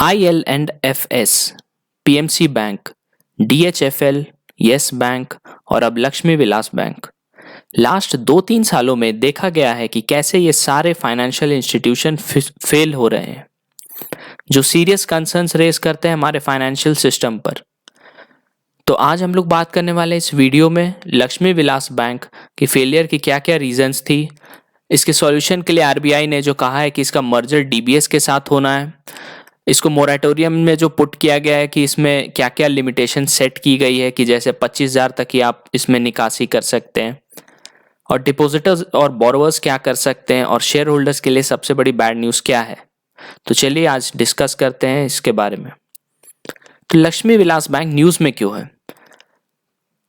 IL&FS, PMC bank, DHFL, yes bank और अब Lakshmi Vilas bank. Last 2-3 सालों में देखा गया है कि कैसे ये सारे फाइनेंशियल इंस्टीट्यूशन फेल हो रहे हैं, जो सीरियस कंसर्न्स रेज करते हैं हमारे फाइनेंशियल सिस्टम पर। तो आज हम लोग बात करने वाले इस वीडियो में लक्ष्मी विलास बैंक की फेलियर की क्या क्या रीजंस थी, इसके सॉल्यूशन के लिए आरबीआई ने जो कहा है कि इसका मर्जर डीबीएस के साथ होना है, इसको मोरेटोरियम में जो पुट किया गया है कि इसमें क्या क्या लिमिटेशन सेट की गई है कि जैसे 25,000 तक ही आप इसमें निकासी कर सकते हैं, और डिपॉजिटर्स और बोरोवर्स क्या कर सकते हैं, और शेयर होल्डर्स के लिए सबसे बड़ी बैड न्यूज़ क्या है। तो चलिए आज डिस्कस करते हैं इसके बारे में। तो लक्ष्मी विलास बैंक न्यूज़ में क्यों है?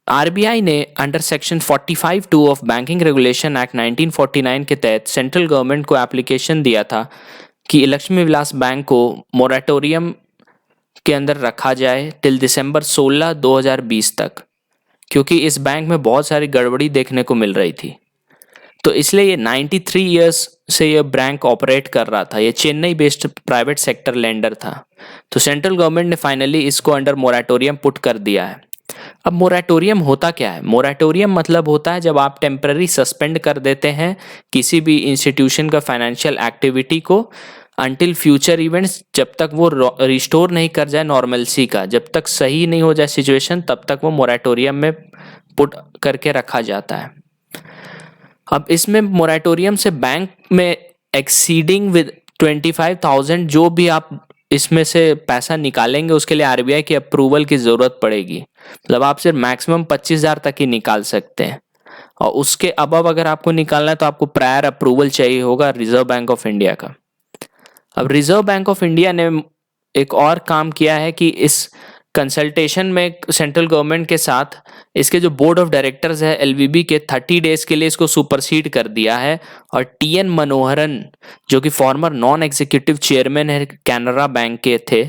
आरबीआई ने under section 45(2) of banking regulation act 1949 के तहत सेंट्रल गवर्नमेंट को एप्लीकेशन दिया था कि लक्ष्मी विलास बैंक को मोरेटोरियम के अंदर रखा जाए टिल दिसंबर 16, 2020 तक, क्योंकि इस बैंक में बहुत सारी गड़बड़ी देखने को मिल रही थी। तो इसलिए ये 93 इयर्स से ये बैंक ऑपरेट कर रहा था। ये Chennai based private sector lender था। तो सेंट्रल गवर्नमेंट ने फाइनली इसको अंडर मोरेटोरियम पुट कर दिया है। अब मोरेटोरियम होता क्या है? मोरेटोरियम मतलब होता है जब आप टेम्पररी सस्पेंड कर देते हैं किसी भी इंस्टीट्यूशन का फाइनेंशियल एक्टिविटी को अंटिल फ्यूचर इवेंट्स, जब तक वो रिस्टोर नहीं कर जाए नॉर्मलसी का, जब तक सही नहीं हो जाए सिचुएशन, तब तक वो मोरेटोरियम में पुट करके रखा जाता है। अब इसमें मोरेटोरियम से बैंक में एक्सीडिंग विद 25,000 जो भी आप इसमें से पैसा निकालेंगे उसके लिए आरबीआई की अप्रूवल की ज़रूरत पड़ेगी। मतलब आप सिर्फ मैक्सिमम 25,000 तक ही निकाल सकते हैं, और उसके अबव अगर आपको निकालना है तो आपको प्रायर अप्रूवल चाहिए होगा रिजर्व बैंक ऑफ इंडिया का। अब रिजर्व बैंक ऑफ इंडिया ने एक और काम किया है कि इस कंसल्टेशन में सेंट्रल गवर्नमेंट के साथ इसके जो बोर्ड ऑफ डायरेक्टर्स है एलवीबी के 30 डेज के लिए इसको सुपरसीड कर दिया है, और टीएन मनोहरन जो कि फॉर्मर नॉन एग्जीक्यूटिव चेयरमैन है कैनरा बैंक के थे,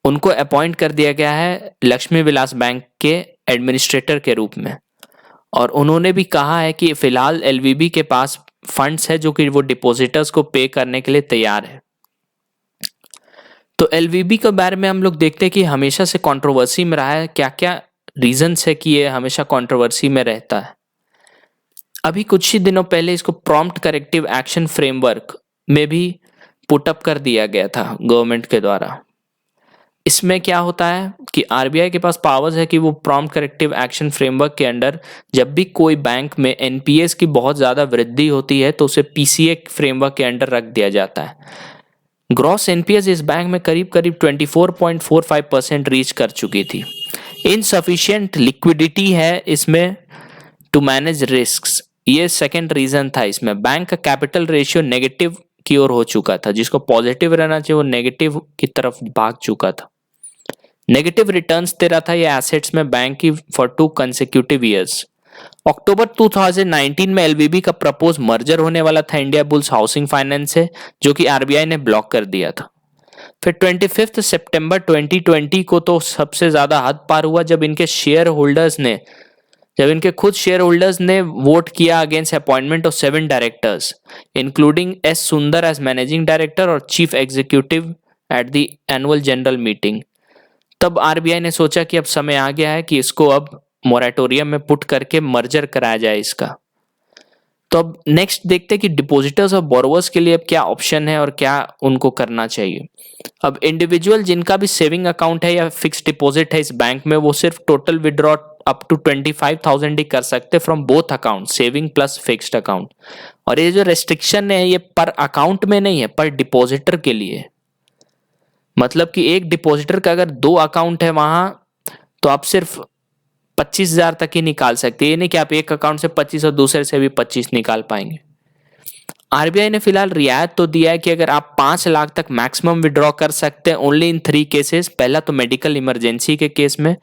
उनको अपॉइंट कर दिया गया है लक्ष्मी विलास बैंक के एडमिनिस्ट्रेटर के रूप में। और उन्होंने भी कहा है कि फिलहाल एलवीबी के पास फंड्स है जो कि वो डिपॉजिटर्स को पे करने के लिए तैयार है। तो एलवीबी के बारे में हम लोग देखते हैं कि हमेशा से कंट्रोवर्सी में रहा है। क्या क्या रीजंस है कि ये हमेशा कंट्रोवर्सी में रहता है? अभी कुछ ही दिनों पहले इसको प्रॉम्प्ट करेक्टिव एक्शन फ्रेमवर्क में भी पुटअप कर दिया गया था गवर्नमेंट के द्वारा। इसमें क्या होता है कि आरबीआई के पास पावर्स है कि वो प्रॉम्प्ट करेक्टिव एक्शन फ्रेमवर्क के अंडर जब भी कोई बैंक में एनपीएस की बहुत ज़्यादा वृद्धि होती है तो उसे पीसीए फ्रेमवर्क के अंडर रख दिया जाता है। ग्रॉस एनपीएस इस बैंक में करीब करीब 24.45% रीच कर चुकी थी। इनसफिशिएंट लिक्विडिटी है इसमें टू मैनेज रिस्क्स, ये सेकेंड रीजन था। इसमें बैंक का कैपिटल रेशियो नेगेटिव की ओर हो चुका था, जिसको पॉजिटिव रहना चाहिए वो नेगेटिव की तरफ भाग चुका था। नेगेटिव रिटर्न्स दे रहा था ये एसेट्स में बैंक की फॉर 2 कंसेक्यूटिव ईयर्स। अक्टूबर 2019 में एलवीबी का प्रपोज मर्जर होने वाला था इंडिया बुल्स हाउसिंग फाइनेंस से, जो कि आरबीआई ने ब्लॉक कर दिया था। फिर 25 सितंबर 2020 को तो सबसे ज्यादा हद पार हुआ जब इनके खुद शेयर होल्डर्स ने वोट किया against appointment of 7 directors including S सुंदर एज मैनेजिंग डायरेक्टर और chief executive at the annual general meeting. तब आरबीआई ने सोचा कि अब समय आ गया है कि इसको अब मोरेटोरियम में पुट करके मर्जर कराया जाए इसका। तो अब नेक्स्ट देखते हैं कि डिपॉजिटर्स और बोरोवर्स के लिए अब क्या ऑप्शन है और क्या उनको करना चाहिए। अब इंडिविजुअल जिनका भी सेविंग अकाउंट है या फिक्स डिपॉजिट है इस बैंक में, वो सिर्फ टोटल विड्रॉ अप टू 25,000 ही कर सकते from both account, saving plus fixed account. और ये जो रेस्ट्रिक्शन है ये पर अकाउंट में नहीं है, पर डिपॉजिटर के लिए। मतलब कि एक डिपॉजिटर का अगर 2 अकाउंट है वहां तो आप सिर्फ 25,000 तक ही निकाल सकते हैं। ये नहीं कि आप एक अकाउंट से 25 और दूसरे से भी 25 निकाल पाएंगे। आरबीआई ने फिलहाल रियायत तो दिया है कि अगर आप 5 लाख तक मैक्सिमम विड्रॉ कर सकते हैं ओनली इन 3 केसेस। पहला तो मेडिकल इमरजेंसी के केस में,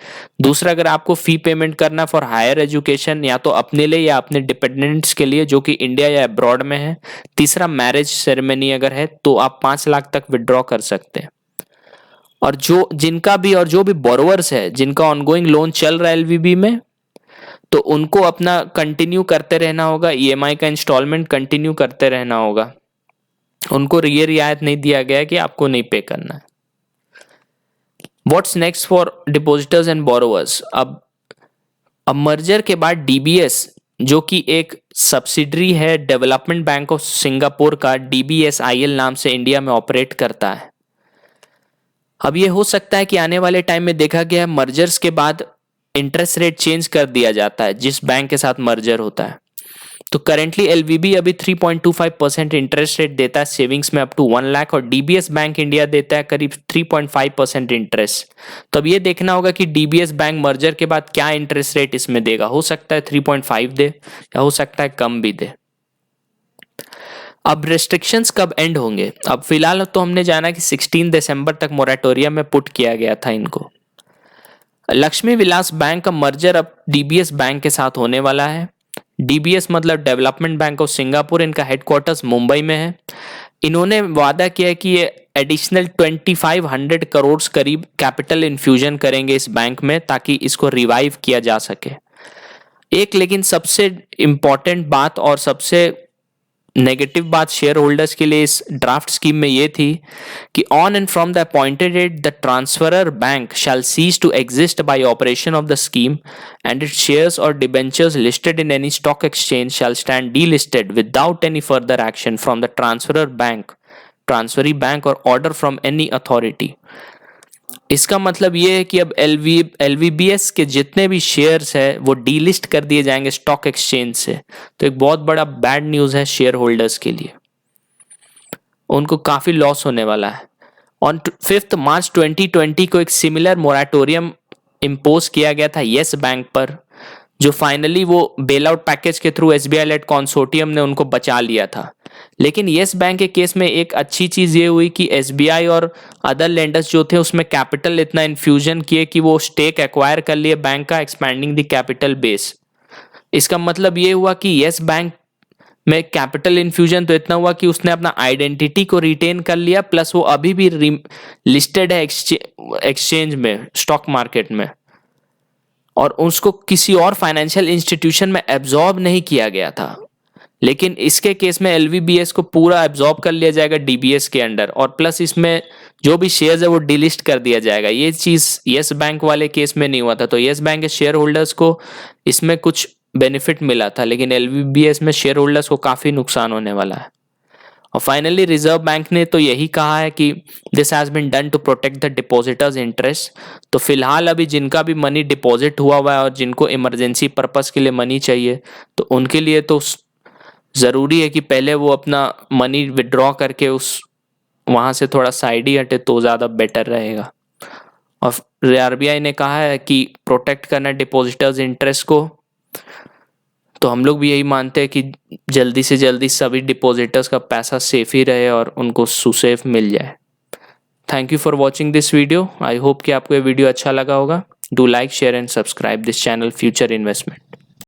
दूसरा अगर आपको फी पेमेंट करना फॉर हायर एजुकेशन या तो अपने लिए या अपने डिपेंडेंट्स के लिए जो कि इंडिया या अब्रॉड में है, तीसरा मैरिज सेरेमनी अगर है तो आप 5 लाख तक विड्रॉ कर सकते हैं। और जो भी बोरोवर्स है जिनका ऑनगोइंग लोन चल रहा है एलवीबी में, तो उनको अपना कंटिन्यू करते रहना होगा, ईएमआई का इंस्टॉलमेंट कंटिन्यू करते रहना होगा। उनको ये रियायत नहीं दिया गया है कि आपको नहीं पे करना है। What's next for depositors and borrowers? अब मर्जर के बाद डीबीएस, जो कि एक सब्सिडरी है डेवलपमेंट बैंक ऑफ सिंगापुर का, डीबीएसआईएल नाम से इंडिया में ऑपरेट करता है। अब ये हो सकता है कि आने वाले टाइम में देखा गया है मर्जर्स के बाद इंटरेस्ट रेट चेंज कर दिया जाता है जिस बैंक के साथ मर्जर होता है। तो करेंटली एलवीबी अभी 3.25% इंटरेस्ट रेट देता है सेविंग्स में अप टू 1 लाख, और डीबीएस बैंक इंडिया देता है करीब 3.5% इंटरेस्ट। तो अब ये देखना होगा कि डीबीएस बैंक मर्जर के बाद क्या इंटरेस्ट रेट इसमें देगा। हो सकता है 3.5 दे या हो सकता है कम भी दे। अब रेस्ट्रिक्शंस कब एंड होंगे? अब फिलहाल तो हमने जाना कि 16 दिसंबर तक मोरेटोरियम में पुट किया गया था इनको। लक्ष्मी विलास बैंक का मर्जर अब डीबीएस बैंक के साथ होने वाला है। डीबीएस मतलब डेवलपमेंट बैंक ऑफ सिंगापुर, इनका हेडक्वार्टर्स मुंबई में है। इन्होंने वादा किया है कि ये एडिशनल 2500 करोड़ करीब कैपिटल इन्फ्यूजन करेंगे इस बैंक में ताकि इसको रिवाइव किया जा सके। एक लेकिन सबसे इंपॉर्टेंट बात और सबसे नेगेटिव बात शेयर होल्डर्स के लिए इस ड्राफ्ट स्कीम में ये थी कि on and from the appointed date the transferor bank shall cease to exist by operation of the scheme and its shares और debentures listed in any stock exchange shall stand delisted without any further action from the transferor bank, transferee bank और order from any authority. इसका मतलब ये है कि अब एलवीबीएस के जितने भी शेयर्स है वो डीलिस्ट कर दिए जाएंगे स्टॉक एक्सचेंज से। तो एक बहुत बड़ा बैड न्यूज़ है शेयर होल्डर्स के लिए, उनको काफ़ी लॉस होने वाला है। ऑन 5 मार्च 2020 को एक सिमिलर मोराटोरियम इम्पोज किया गया था येस बैंक पर, जो फाइनली वो बेल आउट पैकेज के थ्रू एसबीआई लेड कंसोर्टियम ने उनको बचा लिया था। लेकिन येस बैंक के केस में एक अच्छी चीज़ ये हुई कि एसबीआई और अदर लेंडर्स जो थे उसमें कैपिटल इतना इन्फ्यूजन किए कि वो स्टेक एक्वायर कर लिए बैंक का, एक्सपैंडिंग द कैपिटल बेस। इसका मतलब ये हुआ कि येस बैंक में कैपिटल इन्फ्यूजन तो इतना हुआ कि उसने अपना आइडेंटिटी को रिटेन कर लिया, प्लस वो अभी भी लिस्टेड है एक्सचेंज में, स्टॉक मार्केट में, और उसको किसी और फाइनेंशियल इंस्टीट्यूशन में एब्जॉर्ब नहीं किया गया था। लेकिन इसके केस में एलवीबीएस को पूरा एब्जॉर्ब कर लिया जाएगा डीबीएस के अंडर, और प्लस इसमें जो भी शेयर्स है वो डिलिस्ट कर दिया जाएगा। ये चीज़ येस बैंक वाले केस में नहीं हुआ था। तो येस बैंक के शेयर होल्डर्स को इसमें कुछ बेनिफिट मिला था, लेकिन एलवीबीएस में शेयर होल्डर्स को काफ़ी नुकसान होने वाला है। और फाइनली रिजर्व बैंक ने तो यही कहा है कि this has been done to protect the depositors interest. तो फिलहाल अभी जिनका भी मनी डिपॉजिट हुआ है और जिनको इमरजेंसी पर्पस के लिए मनी चाहिए, तो उनके लिए तो ज़रूरी है कि पहले वो अपना मनी विड्रॉ करके उस वहाँ से थोड़ा साइड ही हटे तो ज़्यादा बेटर रहेगा। और आरबीआई ने कहा है कि प्रोटेक्ट करना डिपॉजिटर्स इंटरेस्ट को, तो हम लोग भी यही मानते हैं कि जल्दी से जल्दी सभी डिपॉजिटर्स का पैसा सेफ ही रहे और उनको सुसेफ मिल जाए। Thank you for watching this video. I hope कि आपको ये वीडियो अच्छा लगा होगा। Do like, share and subscribe this channel future investment.